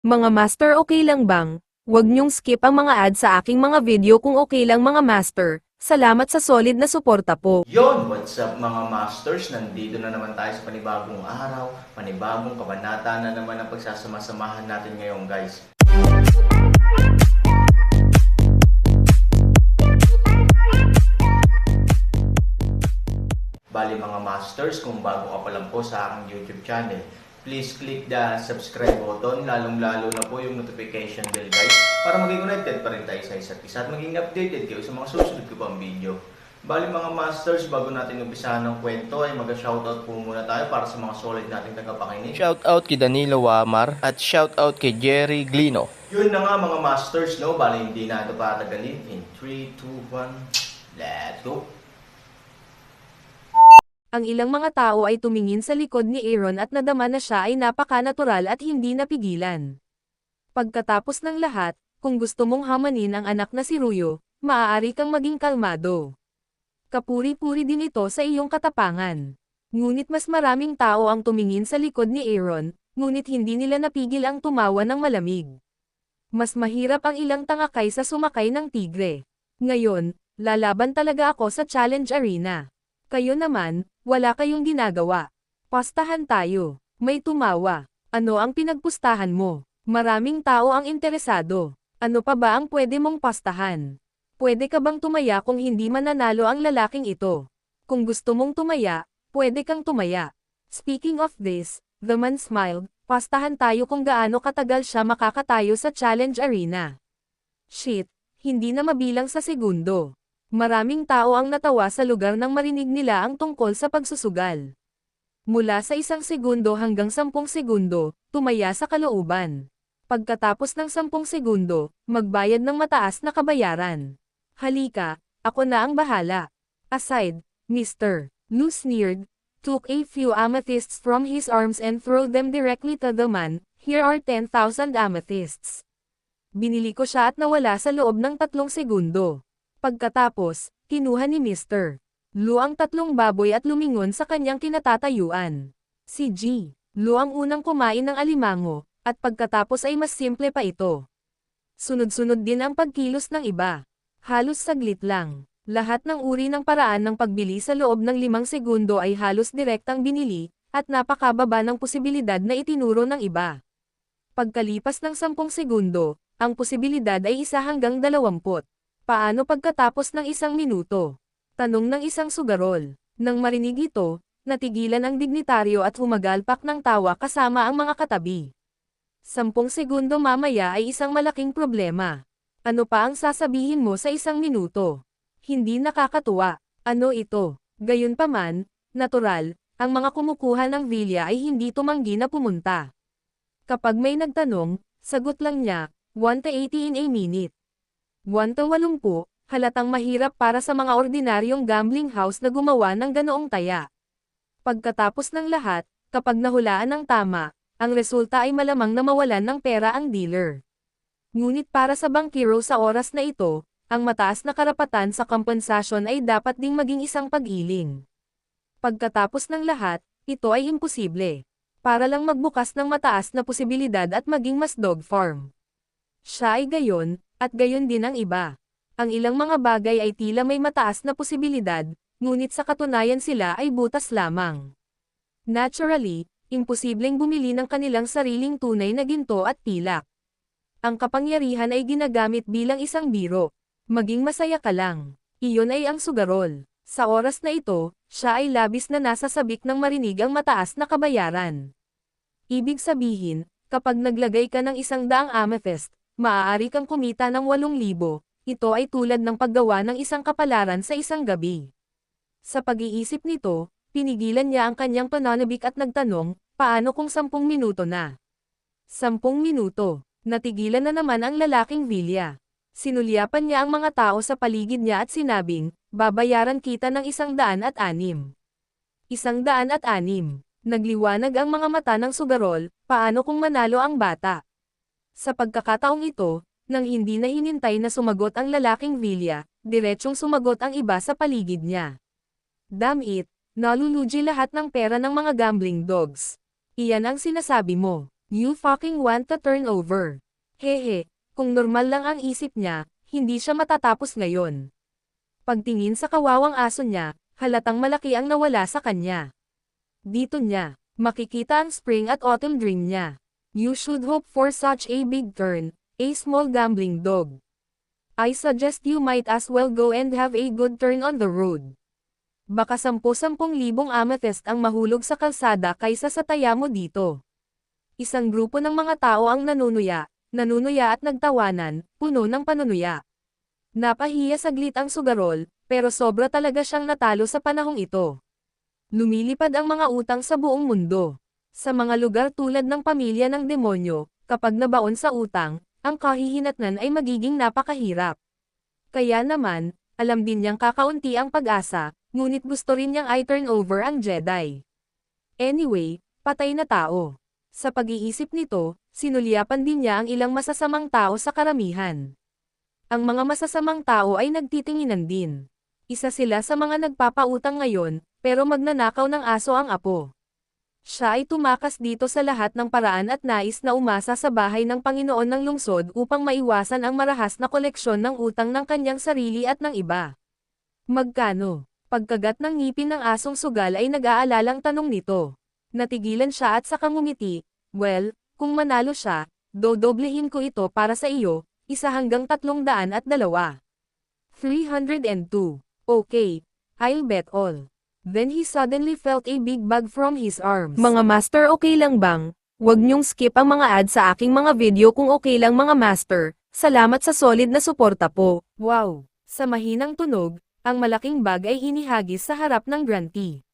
Mga master, okay lang bang? Huwag niyong skip ang mga ads sa aking mga video kung okay lang mga master. Salamat sa solid na suporta po. Yon, what's up mga masters? Nandito na naman tayo sa panibagong araw, panibagong kabanata na naman ang pagsasama-samahan natin ngayon guys. Bali mga masters, kung bago ka pa lang po sa aking YouTube channel, please click the subscribe button, lalong-lalo na po yung notification bell guys, para maging connected pa rin tayo sa isa't isa at maging updated kayo sa mga susunod ko pang video. Bali mga masters, bago natin umpisahan ng kwento ay mag-shoutout po muna tayo para sa mga solid nating tagapakinig. Shoutout kay Danilo Wamar at shoutout kay Jerry Glino. Yun na nga mga masters, no? Bali hindi na ito patagalin. In 3, 2, 1, let's go! Ang ilang mga tao ay tumingin sa likod ni Aaron at nadama na siya ay napaka-natural at hindi napigilan. Pagkatapos ng lahat, kung gusto mong hamanin ang anak na si Ruyo, maaari kang maging kalmado. Kapuri-puri din ito sa iyong katapangan. Ngunit mas maraming tao ang tumingin sa likod ni Aaron, ngunit hindi nila napigil ang tumawa ng malamig. Mas mahirap ang ilang tanga kaysa sumakay ng tigre. Ngayon, lalaban talaga ako sa challenge arena. Kayo naman, wala kayong ginagawa. Pastahan tayo. May tumawa. Ano ang pinagpustahan mo? Maraming tao ang interesado. Ano pa ba ang pwede mong pastahan? Pwede ka bang tumaya kung hindi mananalo ang lalaking ito? Kung gusto mong tumaya, pwede kang tumaya. Speaking of this, the man smiled. Pastahan tayo kung gaano katagal siya makakatayo sa challenge arena. Shit, hindi na mabilang sa segundo. Maraming tao ang natawa sa lugar nang marinig nila ang tungkol sa pagsusugal. Mula sa 1 segundo hanggang 10 segundo, tumaya sa kalooban. Pagkatapos ng 10 segundo, magbayad ng mataas na kabayaran. Halika, ako na ang bahala. Aside, Mr. Lu sneered, took a few amethysts from his arms and threw them directly to the man. Here are 10,000 amethysts. Binili ko siya at nawala sa loob ng 3 segundo. Pagkatapos, kinuha ni Mr. Lu ang 3 baboy at lumingon sa kanyang kinatatayuan. Si G. Lu ang unang kumain ng alimango, at pagkatapos ay mas simple pa ito. Sunod-sunod din ang pagkilos ng iba. Halos saglit lang. Lahat ng uri ng paraan ng pagbili sa loob ng 5 segundo ay halos direktang binili, at napakababa ng posibilidad na itinuro ng iba. Pagkalipas ng 10 segundo, ang posibilidad ay 1 hanggang 20. Paano pagkatapos ng 1 minuto? Tanong ng isang sugarol. Nang marinig ito, natigilan ang dignitaryo at humagalpak ng tawa kasama ang mga katabi. 10 segundo mamaya ay isang malaking problema. Ano pa ang sasabihin mo sa 1 minuto? Hindi nakakatuwa. Ano ito? Gayunpaman, natural, ang mga kumukuha ng Villa ay hindi tumanggi na pumunta. Kapag may nagtanong, sagot lang niya, 1 to 80 in a minute. 1 to 80, halatang mahirap para sa mga ordinaryong gambling house na gumawa ng ganoong taya. Pagkatapos ng lahat, kapag nahulaan ng tama, ang resulta ay malamang na mawalan ng pera ang dealer. Ngunit para sa bankero sa oras na ito, ang mataas na karapatan sa kompensasyon ay dapat ding maging isang pag-iling. Pagkatapos ng lahat, ito ay imposible. Para lang magbukas ng mataas na posibilidad at maging mas dog farm. Siya ay gayon, at gayon din ang iba. Ang ilang mga bagay ay tila may mataas na posibilidad, ngunit sa katunayan sila ay butas lamang. Naturally, imposibleng bumili ng kanilang sariling tunay na ginto at pilak. Ang kapangyarihan ay ginagamit bilang isang biro. Maging masaya ka lang. Iyon ay ang sugarol. Sa oras na ito, siya ay labis na nasa sabik ng marinig ang mataas na kabayaran. Ibig sabihin, kapag naglagay ka ng 100 amethyst, maaari kang kumita ng 8,000, ito ay tulad ng paggawa ng isang kapalaran sa isang gabi. Sa pag-iisip nito, pinigilan niya ang kanyang pananabik at nagtanong, paano kung 10 minuto na? 10 minuto. Natigilan na naman ang lalaking Villa. Sinulyapan niya ang mga tao sa paligid niya at sinabing, babayaran kita ng 106. 106. Nagliwanag ang mga mata ng sugarol, paano kung manalo ang bata? Sa pagkakataong ito, nang hindi na hinintay na sumagot ang lalaking Villa, diretsong sumagot ang iba sa paligid niya. Damn it, nalulugi lahat ng pera ng mga gambling dogs. Iyan ang sinasabi mo. You fucking want to turn over. Hehe, kung normal lang ang isip niya, hindi siya matatapos ngayon. Pagtingin sa kawawang aso niya, halatang malaki ang nawala sa kanya. Dito niya, makikita ang spring at autumn dream niya. You should hope for such a big turn, a small gambling dog. I suggest you might as well go and have a good turn on the road. Baka 10,000 amethyst ang mahulog sa kalsada kaysa sa taya mo dito. Isang grupo ng mga tao ang nanunuya at nagtawanan, puno ng panunuya. Napahiya saglit ang sugarol, pero sobra talaga siyang natalo sa panahong ito. Lumilipad ang mga utang sa buong mundo. Sa mga lugar tulad ng pamilya ng demonyo, kapag nabaon sa utang, ang kahihinatnan ay magiging napakahirap. Kaya naman, alam din niyang kakaunti ang pag-asa, ngunit gusto rin niyang i-turn over ang Jedi. Anyway, patay na tao. Sa pag-iisip nito, sinulyapan din niya ang ilang masasamang tao sa karamihan. Ang mga masasamang tao ay nagtitinginan din. Isa sila sa mga nagpapautang ngayon, pero magnanakaw ng aso ang apo. Siya ay tumakas dito sa lahat ng paraan at nais na umasa sa bahay ng Panginoon ng lungsod upang maiwasan ang marahas na koleksyon ng utang ng kanyang sarili at ng iba. Magkano? Pagkagat ng ngipin ng asong sugal ay nag-aalalang tanong nito. Natigilan siya at saka ngumiti. Well, kung manalo siya, dodoblehin ko ito para sa iyo, 1 hanggang 302. 302. Okay, I'll bet all. Then he suddenly felt a big bug from his arms. Mga master, okay lang bang? Huwag niyong skip ang mga ad sa aking mga video kung okay lang mga master. Salamat sa solid na suporta po. Wow! Sa mahinang tunog, ang malaking bag ay hinihagis sa harap ng grantee.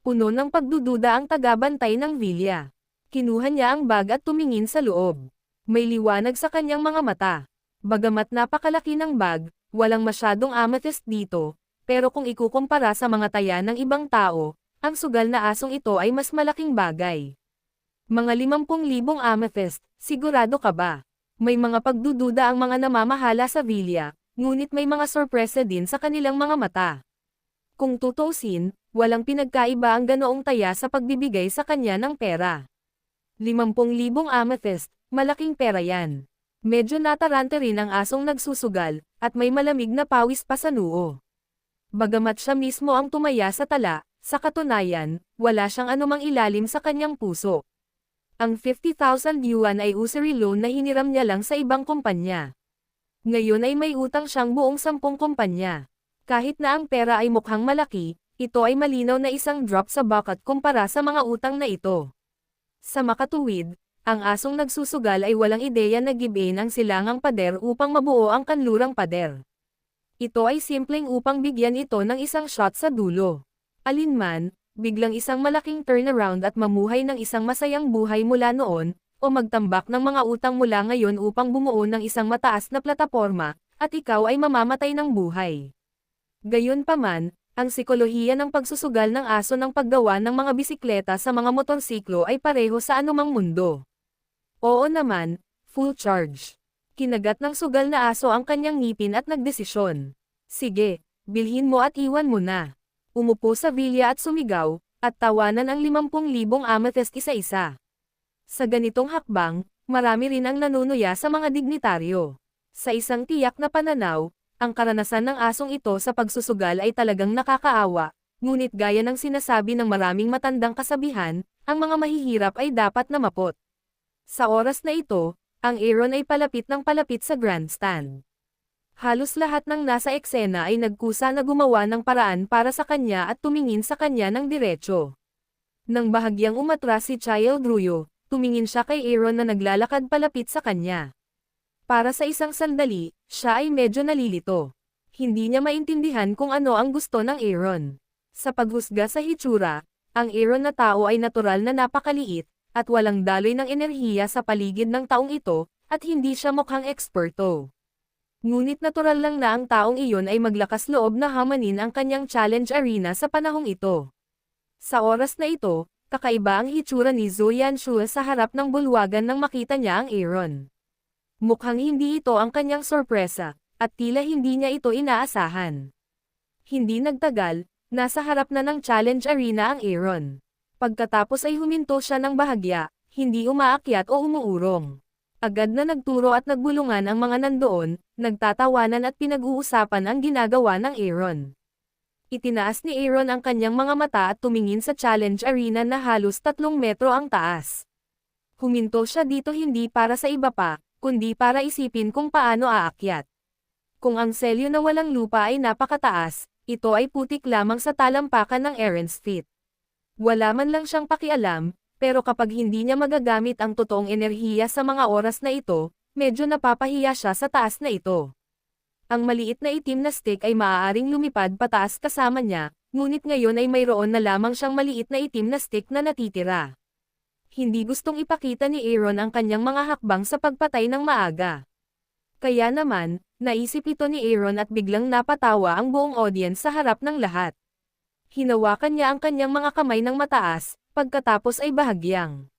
Puno ng pagdududa ang tagabantay ng Villa. Kinuha niya ang bag at tumingin sa loob. May liwanag sa kanyang mga mata. Bagamat napakalaki ng bag, walang masyadong amethyst dito, pero kung ikukumpara sa mga taya ng ibang tao, ang sugal na asong ito ay mas malaking bagay. Mga 50,000 amethyst, sigurado ka ba? May mga pagdududa ang mga namamahala sa Villa, ngunit may mga sorpresa din sa kanilang mga mata. Kung tutuusin, walang pinagkaiba ang ganoong taya sa pagbibigay sa kanya ng pera. 50,000 amethyst, malaking pera yan. Medyo natarante rin ang asong nagsusugal, at may malamig na pawis pa sa noo. Bagamat siya mismo ang tumaya sa tala, sa katunayan, wala siyang anumang ilalim sa kanyang puso. Ang 50,000 yuan ay usury loan na hiniram niya lang sa ibang kumpanya. Ngayon ay may utang siyang buong 10 kumpanya. Kahit na ang pera ay mukhang malaki, ito ay malinaw na isang drop sa bucket kumpara sa mga utang na ito. Sa makatuwid, ang asong nagsusugal ay walang ideya na give-in ang silangang pader upang mabuo ang kanlurang pader. Ito ay simpleng upang bigyan ito ng isang shot sa dulo. Alinman, biglang isang malaking turnaround at mamuhay ng isang masayang buhay mula noon, o magtambak ng mga utang mula ngayon upang bumuo ng isang mataas na plataporma, at ikaw ay mamamatay ng buhay. Gayunpaman, ang sikolohiya ng pagsusugal ng aso ng paggawa ng mga bisikleta sa mga motorsiklo ay pareho sa anumang mundo. Oo naman, full charge. Kinagat ng sugal na aso ang kanyang ngipin at nagdesisyon. Sige, bilhin mo at iwan mo na. Umupo sa Villa at sumigaw, at tawanan ang 50,000 amethyst isa-isa. Sa ganitong hakbang, marami rin ang nanunuya sa mga dignitaryo. Sa isang tiyak na pananaw, ang karanasan ng asong ito sa pagsusugal ay talagang nakakaawa, ngunit gaya ng sinasabi ng maraming matandang kasabihan, ang mga mahihirap ay dapat na mapot. Sa oras na ito, ang Aaron ay palapit ng palapit sa grandstand. Halos lahat ng nasa eksena ay nagkusa na gumawa ng paraan para sa kanya at tumingin sa kanya ng diretso. Nang bahagyang umatras si Child Ruyo, tumingin siya kay Aaron na naglalakad palapit sa kanya. Para sa isang sandali, siya ay medyo nalilito. Hindi niya maintindihan kung ano ang gusto ng Aaron. Sa paghusga sa hitsura, ang Aaron na tao ay natural na napakaliit, at walang daloy ng enerhiya sa paligid ng taong ito, at hindi siya mukhang eksperto. Ngunit natural lang na ang taong iyon ay maglakas loob na hamanin ang kanyang challenge arena sa panahong ito. Sa oras na ito, kakaiba ang hitsura ni Zoyan Shue sa harap ng bulwagan nang makita niya ang Aaron. Mukhang hindi ito ang kanyang sorpresa, at tila hindi niya ito inaasahan. Hindi nagtagal, nasa harap na ng challenge arena ang Aaron. Pagkatapos ay huminto siya ng bahagya, hindi umaakyat o umuurong. Agad na nagturo at nagbulungan ang mga nandoon, nagtatawanan at pinag-uusapan ang ginagawa ng Aaron. Itinaas ni Aaron ang kanyang mga mata at tumingin sa challenge arena na halos 3 metro ang taas. Huminto siya dito hindi para sa iba pa, kundi para isipin kung paano aakyat. Kung ang selyo na walang lupa ay napakataas, ito ay putik lamang sa talampakan ng Aaron's feet. Wala man lang siyang pakialam, pero kapag hindi niya magagamit ang totoong enerhiya sa mga oras na ito, medyo napapahiya siya sa taas na ito. Ang maliit na itim na stick ay maaaring lumipad pataas kasama niya, ngunit ngayon ay mayroon na lamang siyang maliit na itim na stick na natitira. Hindi gustong ipakita ni Aaron ang kanyang mga hakbang sa pagpatay ng maaga. Kaya naman, naisip ito ni Aaron at biglang napatawa ang buong audience sa harap ng lahat. Hinawakan niya ang kanyang mga kamay ng mataas, pagkatapos ay bahagyang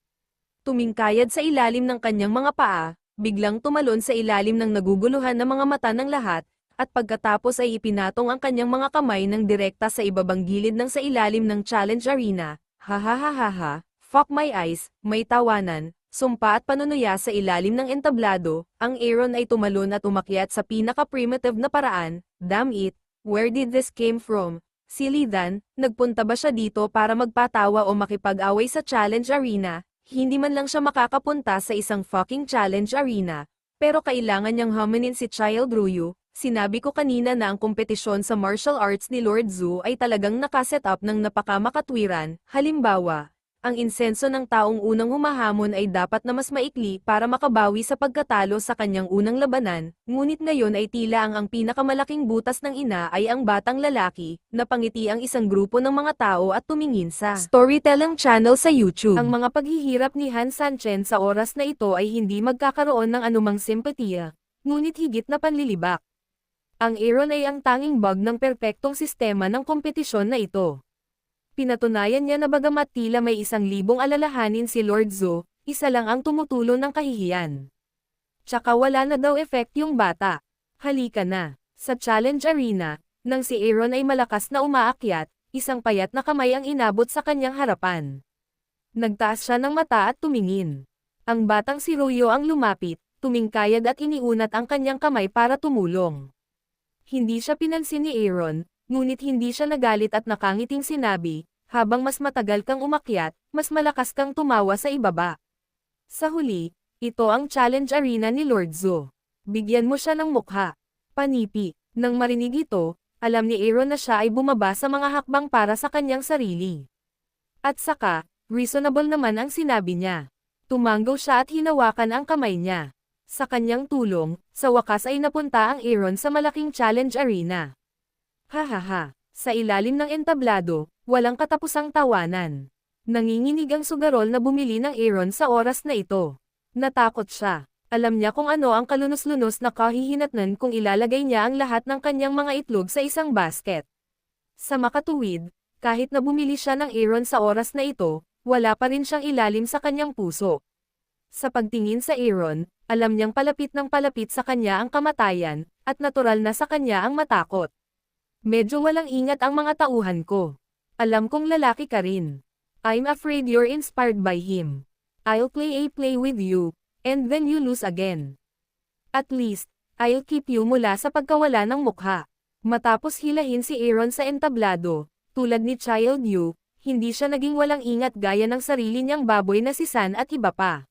Tumingkayad sa ilalim ng kanyang mga paa, biglang tumalon sa ilalim ng naguguluhan na mga mata ng lahat, at pagkatapos ay ipinatong ang kanyang mga kamay ng direkta sa ibabang gilid ng sa ilalim ng challenge arena. Ha, fuck my eyes, may tawanan, sumpa at panunuya sa ilalim ng entablado. Ang Aaron ay tumalon at umakyat sa pinaka-primitive na paraan. Damn it, where did this came from? Silly Dan, nagpunta ba siya dito para magpatawa o makipag-away sa challenge arena? Hindi man lang siya makakapunta sa isang fucking challenge arena. Pero kailangan niyang huminin si Child Ryu. Sinabi ko kanina na ang kompetisyon sa martial arts ni Lord Zhu ay talagang nakaset up ng napakamakatwiran. Halimbawa, ang insenso ng taong unang humahamon ay dapat na mas maikli para makabawi sa pagkatalo sa kanyang unang labanan, ngunit ngayon ay tila ang pinakamalaking butas ng ina ay ang batang lalaki, napangiti ang isang grupo ng mga tao at tumingin sa storytelling channel sa YouTube. Ang mga paghihirap ni Han Sanchen sa oras na ito ay hindi magkakaroon ng anumang simpatiya, ngunit higit na panlilibak. Ang Aaron ay ang tanging bug ng perpektong sistema ng kompetisyon na ito. Pinatunayan niya na bagamat tila may 1,000 alalahanin si Lord Zhu, isa lang ang tumutulo ng kahihiyan. Tsaka wala na daw effect yung bata. Halika na. Sa challenge arena, nang si Aaron ay malakas na umaakyat, isang payat na kamay ang inabot sa kanyang harapan. Nagtaas siya ng mata at tumingin. Ang batang si Ryu ang lumapit, tumingkayad at iniunat ang kanyang kamay para tumulong. Hindi siya pinansin ni Aaron, ngunit hindi siya nagalit at nakangiting sinabi, habang mas matagal kang umakyat, mas malakas kang tumawa sa ibaba. Sa huli, ito ang challenge arena ni Lord Zhu. Bigyan mo siya ng mukha. Panipi. Nang marinig ito, alam ni Aaron na siya ay bumaba sa mga hakbang para sa kanyang sarili. At saka, reasonable naman ang sinabi niya. Tumanggaw siya at hinawakan ang kamay niya. Sa kanyang tulong, sa wakas ay napunta ang Aaron sa malaking challenge arena. Hahaha. Sa ilalim ng entablado, walang katapusang tawanan. Nanginginig ang sugarol na bumili ng Aaron sa oras na ito. Natakot siya. Alam niya kung ano ang kalunos-lunos na kahihinatnan kung ilalagay niya ang lahat ng kanyang mga itlog sa isang basket. Sa makatuwid, kahit na bumili siya ng Aaron sa oras na ito, wala pa rin siyang ilalim sa kanyang puso. Sa pagtingin sa Aaron, alam niyang palapit ng palapit sa kanya ang kamatayan, at natural na sa kanya ang matakot. Medyo walang ingat ang mga tauhan ko. Alam kong lalaki ka rin. I'm afraid you're inspired by him. I'll play with you, and then you lose again. At least, I'll keep you mula sa pagkawala ng mukha. Matapos hilahin si Aaron sa entablado, tulad ni Child Yu, hindi siya naging walang ingat gaya ng sarili niyang baboy na si San at iba pa.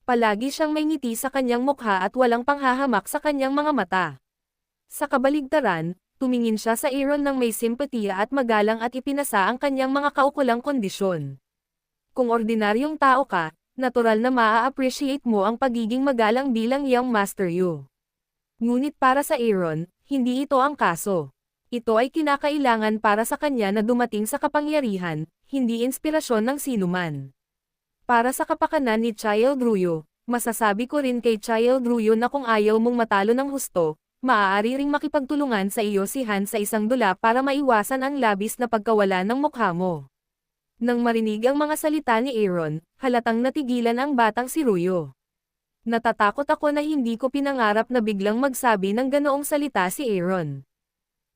Palagi siyang may ngiti sa kanyang mukha at walang panghahamak sa kanyang mga mata. Sa kabaligtaran, tumingin siya sa Aaron ng may simpatiya at magalang at ipinasa ang kanyang mga kaukulang kondisyon. Kung ordinaryong tao ka, natural na maa-appreciate mo ang pagiging magalang bilang young Master Yu. Ngunit para sa Aaron, hindi ito ang kaso. Ito ay kinakailangan para sa kanya na dumating sa kapangyarihan, hindi inspirasyon ng sinuman. Para sa kapakanan ni Child Ryu, masasabi ko rin kay Child Ryu na kung ayaw mong matalo ng husto, maaari ring makipagtulungan sa iyo si Han sa isang dula para maiwasan ang labis na pagkawala ng mukha mo. Nang marinig ang mga salita ni Aaron, halatang natigilan ang batang si Ryu. Natatakot ako na hindi ko pinangarap na biglang magsabi ng ganoong salita si Aaron.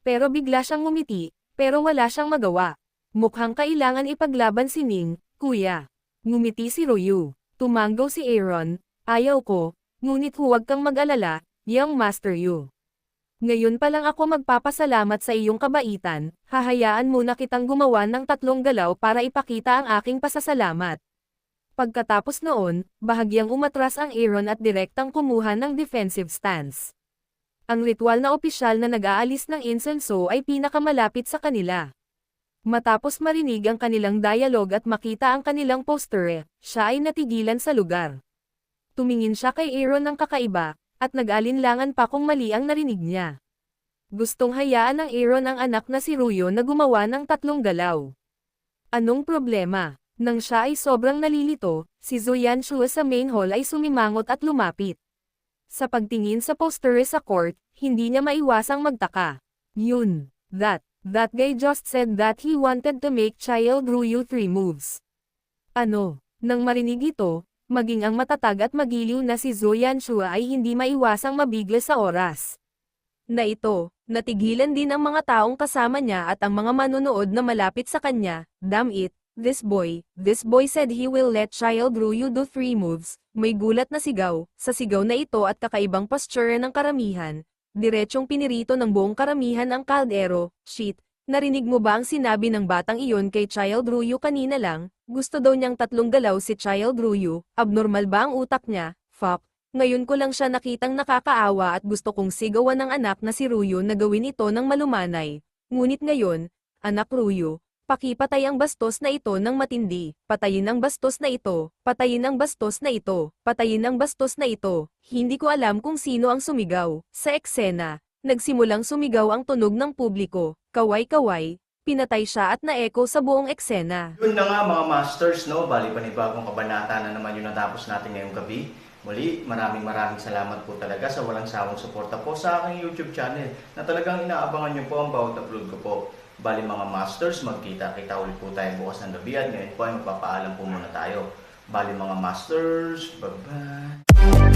Pero bigla siyang ngumiti, pero wala siyang magawa. Mukhang kailangan ipaglaban si Ning, kuya. Ngumiti si Ryu. Tumanggaw si Aaron, ayaw ko, ngunit huwag kang mag-alala, young Master Yu. Ngayon pa lang ako magpapasalamat sa iyong kabaitan, hahayaan muna kitang gumawa ng 3 galaw para ipakita ang aking pasasalamat. Pagkatapos noon, bahagyang umatras ang Aaron at direktang kumuha ng defensive stance. Ang ritual na opisyal na nag-aalis ng insenso ay pinakamalapit sa kanila. Matapos marinig ang kanilang dialogue at makita ang kanilang poster, siya ay natigilan sa lugar. Tumingin siya kay Aaron ng kakaiba, at nag-alinlangan pa kung mali ang narinig niya. Gustong hayaan ng Aaron ang anak na si Ruyo na gumawa ng 3 galaw. Anong problema? Nang siya ay sobrang nalilito, si Zoyan Shua sa main hall ay sumimangot at lumapit. Sa pagtingin sa poster sa court, hindi niya maiwasang magtaka. Yun, that guy just said that he wanted to make Child Ruyo 3 moves. Ano? Nang marinig ito, maging ang matatag at magiliw na si Zoyan Shua ay hindi maiwasang mabigla sa oras. Na ito, natigilan din ang mga taong kasama niya at ang mga manonood na malapit sa kanya. Damn it, this boy said he will let Child Ruyo do 3 moves. May gulat na sigaw, sa sigaw na ito at kakaibang posture ng karamihan. Diretsong pinirito ng buong karamihan ang kaldero. Shit, narinig mo ba ang sinabi ng batang iyon kay Child Ruyo kanina lang? Gusto daw niyang 3 galaw si Child Ruyo, abnormal ba ang utak niya? Fuck, ngayon ko lang siya nakitang nakakaawa at gusto kong sigawan ng anak na si Ruyo na gawin ito ng malumanay. Ngunit ngayon, anak Ruyo, pakipatay ang bastos na ito ng matindi, patayin ang bastos na ito, patayin ang bastos na ito, patayin ang bastos na ito. Hindi ko alam kung sino ang sumigaw. Sa eksena, nagsimulang sumigaw ang tunog ng publiko, kaway-kaway, pinatay siya at na-echo sa buong eksena. Yun na nga mga masters, no? Bali panibagong kabanata na naman yung natapos natin ngayong gabi. Muli, maraming salamat po talaga sa walang sawang suporta po sa aking YouTube channel na talagang inaabangan nyo po ang bawat upload ko po. Bali mga masters, magkita-kita ulit po tayo bukas ng gabi at ngayon po ay magpapaalam po muna tayo. Bali mga masters, bye-bye!